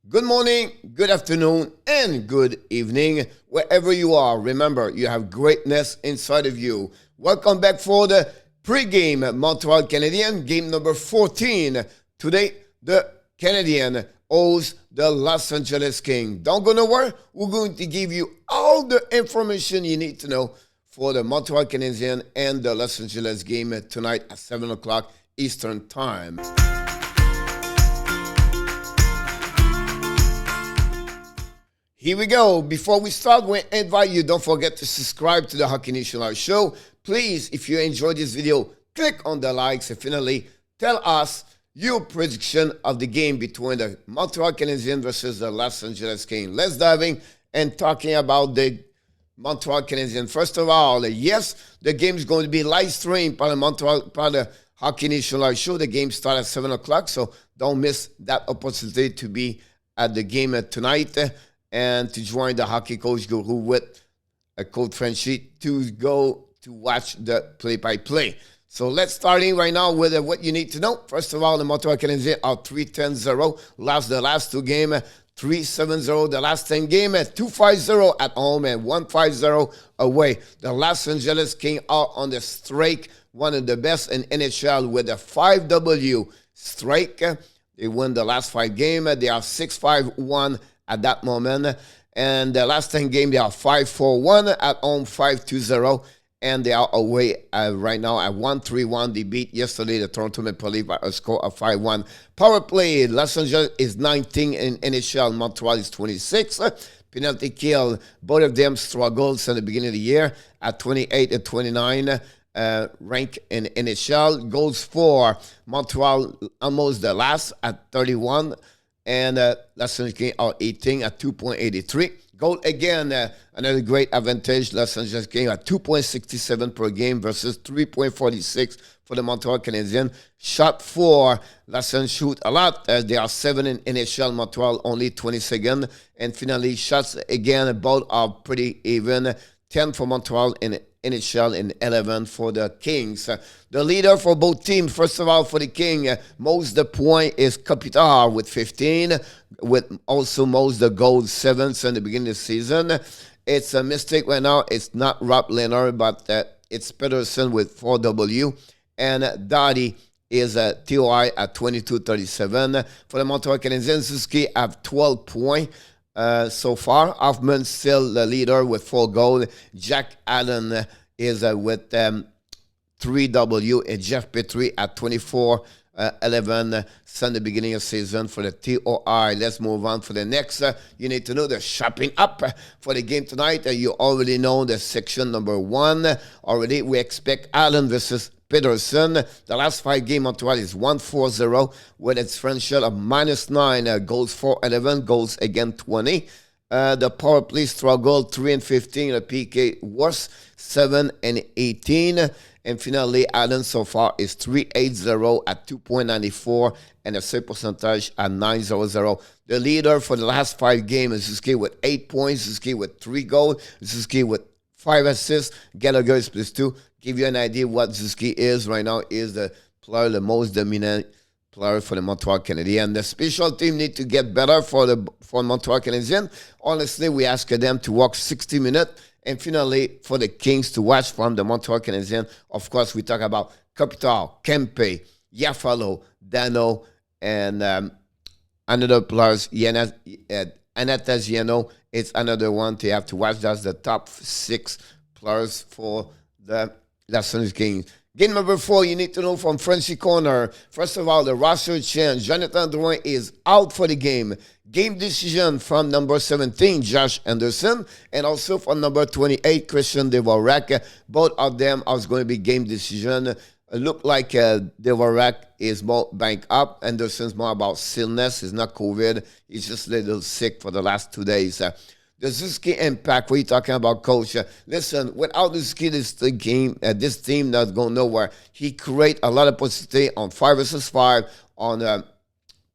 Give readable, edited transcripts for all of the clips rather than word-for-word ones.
Good morning, good afternoon, and good evening, wherever you are. Remember, you have greatness inside of you. Welcome back for the pregame Montreal Canadiens, game number 14. Today, the Canadiens host the Los Angeles Kings. Don't go nowhere. We're going to give you all the information you need to know for the Montreal Canadiens and the Los Angeles game tonight at 7 o'clock Eastern Time. Here we go. Before we start, we invite you, don't forget to subscribe to the Hockey Nation Live show. Please, if you enjoyed this video, click on the likes and finally tell us your prediction of the game between the Montreal Canadiens versus the Los Angeles Kings. Let's dive in and talking about the Montreal Canadiens. First of all, yes, the game is going to be live streamed by the Hockey Nation Live show. The game starts at 7 o'clock, so don't miss that opportunity to be at the game tonight. And to join the hockey coach guru with Coach FRENCHY to go to watch the play-by-play. So let's start in right now with what you need to know. First of all, the Montreal Canadiens are 3-10-0. Lost the last two games, 3-7-0. The last 10 games, 2-5-0 at home and 1-5-0 away. The Los Angeles Kings are on the streak, one of the best in NHL with a 5W streak. They won the last 5 games. They are 6-5-1 at that moment. And the last 10 games, they are 5-4-1, at home 5-2-0, and they are away right now at 1-3-1. They beat yesterday the Toronto Maple Leafs by a score of 5-1. Power play, Los Angeles is 19 in NHL, Montreal is 26. Penalty kill, both of them struggled since the beginning of the year at 28 and 29. Rank in NHL. Goals for Montreal, almost the last at 31. And Los Angeles Kings are 18 at 2.83. Goal again, another great advantage. Los Angeles Kings at 2.67 per game versus 3.46 for the Montreal Canadiens. Shot for Los Angeles shoot a lot. They are 7 in NHL. Montreal only 22nd. And finally, shots again, both are pretty even. 10 for Montreal in NHL and 11 for the Kings. The leader for both teams, first of all, for the King, most the point is Kopitar with 15, with also most the goals, 7 in the beginning of the season. It's a mistake right now. It's not Rob Leonard, but it's Pedersen with 4W. And Dottie is TOI at 22-37. For the Montreal Canadiens, Suzuki have 12 points. So far, Hoffman still the leader with 4 goals. Jack Allen is with 3W, and Jeff Petrie at 24-11 since the beginning of season for the TOI. Let's move on for the next. You need to know the shopping up for the game tonight. You already know the section number 1. Already, we expect Allen versus Pedersen. The last 5 games, Montreal is 1-4-0 with its differential of -9, goals for 11, goals again 20. The power play struggle 3-15, the PK worse 7-18. And finally, Allen so far is 3-8-0 at 2.94 and a save percentage at 9-0-0. The leader for the last 5 games is Suzuki with 8 points, Suzuki with 3 goals, Suzuki with 5 assists, Gallagher is +2. Give you an idea what Suzuki is right now, is the player, the most dominant player for the Montreal Canadiens. The special team need to get better for Montreal Canadiens. Honestly, we ask them to walk 60 minutes. And finally, for the Kings to watch from the Montreal Canadiens, of course, we talk about Kopitar, Kempe, Yafalo, Dano, and another players, Anastasiano. It's another one to have to watch. That's the top 6 players for the Los Angeles Kings. Game number 4, you need to know from FRENCHY Corner. First of all, the roster change. Jonathan Drouin is out for the game. Game decision from number 17, Josh Anderson, and also from number 28, Christian Dvorak. Both of them are going to be game decision. Look like Dvorak is more banked up. Anderson's more about illness. It's not COVID. He's just a little sick for the last 2 days. The Suzuki impact, what are you talking about, Coach? Listen, without Suzuki, this team not going nowhere. He create a lot of positivity on 5 versus 5, on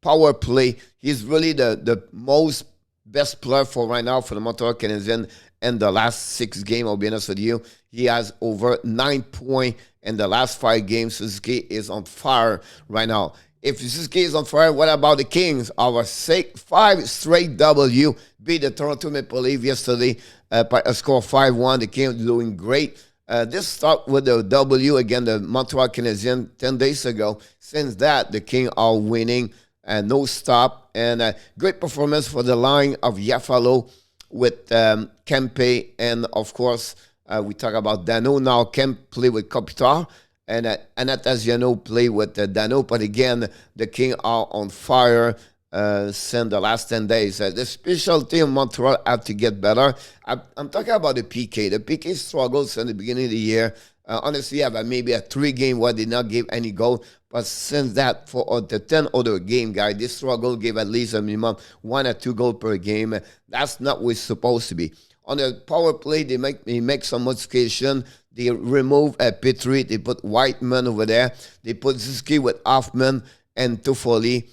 power play. He's really the most best player for right now for the Montreal Canadiens in the last 6 games, I'll be honest with you. He has over 9 points in the last 5 games. Suzuki is on fire right now. If Suzuki is on fire, what about the Kings? Our 5 straight W beat the Toronto Maple Leafs yesterday by a score of 5-1. The Kings doing great. This start with the W against the Montreal Canadiens 10 days ago. Since that, the Kings are winning and no stop. And great performance for the line of Yafalo with Kempe. And, of course, we talk about Dano. Now Kempe play with Kopitar. And Anastasiano play with Dano. But, again, the Kings are on fire. Since the last 10 days. The specialty of Montreal have to get better. I'm talking about the PK. The PK struggles in the beginning of the year. Honestly, I have maybe a 3 game where they not give any goal. But since that, for the 10 other game, guys, this struggle give at least a minimum 1 or 2 goals per game. That's not what it's supposed to be. On the power play, they make some modification. They remove Petrie. They put Whiteman over there. They put Suzuki with Hoffman and Toffoli.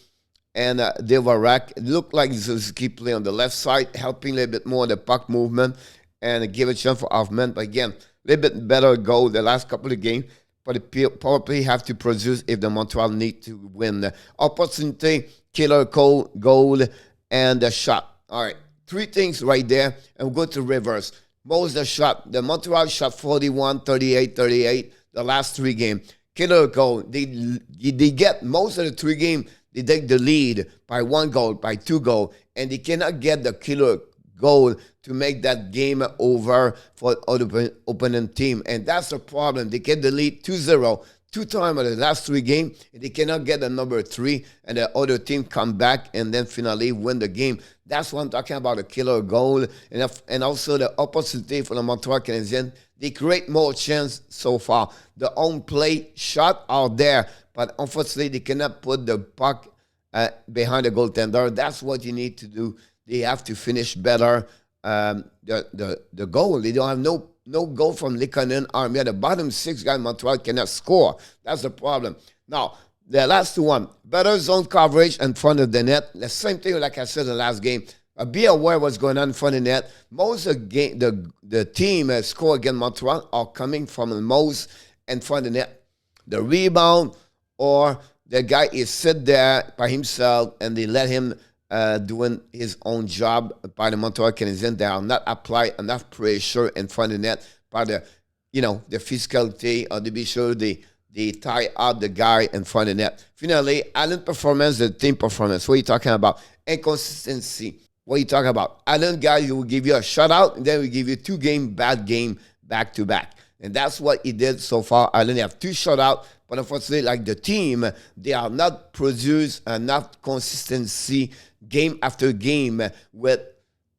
And Devarak. It looked like Suzuki play on the left side, helping a little bit more the puck movement and give a chance for Hoffman. But again, a little bit better goal the last couple of games. But the power play have to produce if the Montreal need to win. The opportunity, killer goal, and the shot. All right, 3 things right there. And we'll go to reverse. Most of the shot. The Montreal shot 41, 38, 38 the last 3 games. Killer goal. They get most of the 3 games. They take the lead by 1 goal, by 2 goals, and they cannot get the killer goal to make that game over for the opponent team. And that's the problem. They get the lead 2-0 2 times in the last 3 games. They cannot get the number 3, and the other team come back and then finally win the game. That's what I'm talking about, a killer goal. And also the opportunity for the Montreal Canadiens. They create more chance so far. The on play shot out there. But unfortunately, they cannot put the puck behind the goaltender. That's what you need to do. They have to finish better the goal. They don't have no goal from Likanen Armia. The bottom 6 guy Montreal cannot score. That's the problem. Now, the last one, better zone coverage in front of the net. The same thing like I said in the last game. Be aware what's going on in front of the net. Most of the team score against Montreal are coming from the most in front of the net. The rebound, or the guy is sit there by himself and they let him doing his own job by the Montreal Canadiens. They are not apply enough pressure in front of the net by the physicality, or to be sure they tie up the guy in front of the net. Finally, Allen performance, the team performance. What are you talking about? Inconsistency. What are you talking about? Allen guy will give you a shutout, and then we give you 2 bad game back to back. And that's what he did so far. Allen have 2 shutouts. But unfortunately, like the team, they are not produce enough consistency game after game with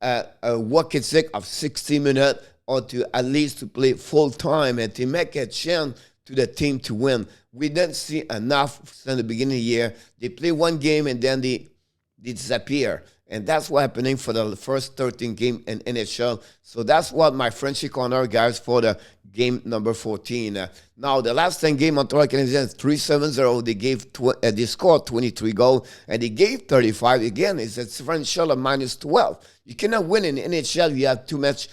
a work ethic of 60 minutes, or to at least to play full time and to make a chance to the team to win. We didn't see enough since the beginning of the year. They play 1 game and then they disappear. And that's what's happening for the first 13 games in NHL. So that's what my Frenchy corner, guys, for the game number 14. Now, the last 10 games, Montreal Canadiens 3-7-0. They scored 23 goals, and they gave 35. Again, it's a differential of -12. You cannot win in NHL. You have too much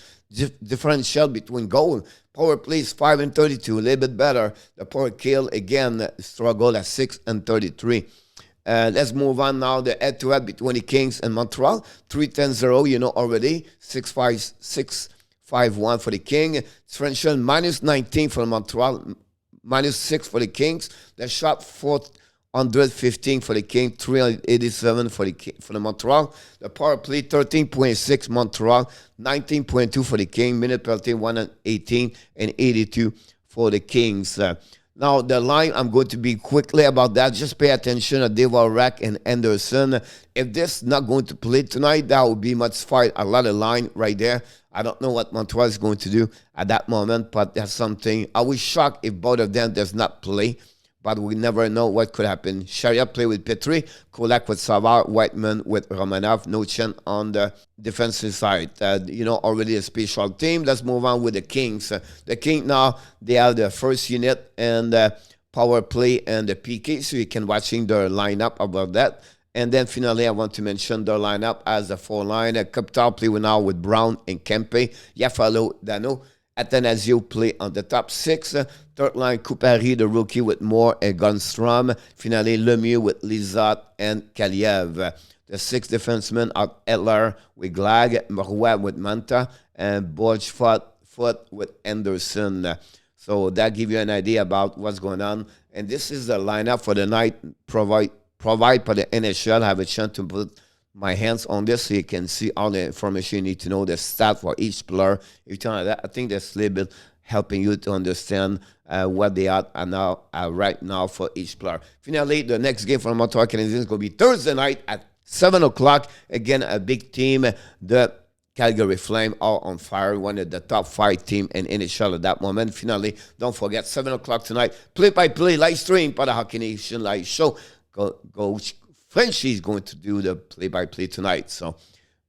differential between goals. Power play is 5-32, a little bit better. The power kill, again, struggle at 6-33. Let's move on now. The head-to-head between the Kings and Montreal. 3-10-0, you know already. 6-5-1 for the King. Differential -19 for Montreal. -6 for the Kings. The shot 415 for the King. 387 for the Montreal. The power play 13.6 Montreal. 19.2 for the King. Minute penalty 118 and 82 for the Kings. Now, the line, I'm going to be quickly about that. Just pay attention to Devarak and Anderson. If this not going to play tonight, that would be much fight. A lot of line right there. I don't know what Montreal is going to do at that moment, but that's something. I was shocked if both of them does not play, but we never know what could happen. Sharia play with Petrie, Kolak with Savard, Whiteman with Romanov, no chance on the defensive side. Already a special team. Let's move on with the Kings. The Kings now, they have the first unit and power play and the PK, so you can watching their lineup about that. And then finally, I want to mention their lineup as a 4-line. Kopitar play now with Brown and Kempe, Yafalo, Dano, Athanasio play on the top 6. Third line, Kupari, the rookie with Moore and Gunstrom. Finally, Lemieux with Lizotte and Kaliev. The 6 defensemen are Edler with Glag, Marois with Manta, and Borchfoot with Anderson. So that gives you an idea about what's going on. And this is the lineup for the night provide by the NHL. I have a chance to put my hands on this so you can see all the information you need to know, the stat for each player. Everything like that. I think that's a little bit helping you to understand what they are now right now for each player. Finally, the next game for the Montreal Canadiens is going to be Thursday night at 7 o'clock. Again, a big team. The Calgary Flames are on fire, one of the top 5 teams in NHL at that moment. Finally, don't forget, 7 o'clock tonight, play-by-play live stream for the Hockey Nation Live Show. Coach Frenchy is going to do the play-by-play tonight. So,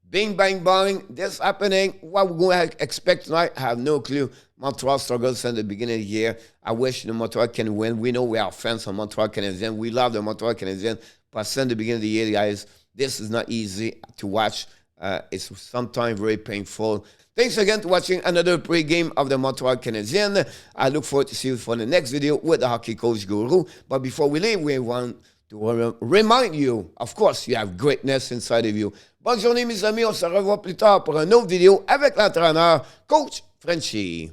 bing, bang, bang, this happening. What we're going to expect tonight, I have no clue. Montreal struggles since the beginning of the year. I wish the Montreal can win. We know we are fans of Montreal Canadiens. We love the Montreal Canadiens. But since the beginning of the year, guys, this is not easy to watch. It's sometimes very painful. Thanks again for watching another pre-game of the Montreal Canadiens. I look forward to see you for the next video with the Hockey Coach Guru. But before we leave, we want to remind you, of course, you have greatness inside of you. Bonne journée, mes amis. On se revoit plus tard pour un autre vidéo avec l'entraîneur, Coach Frenchy.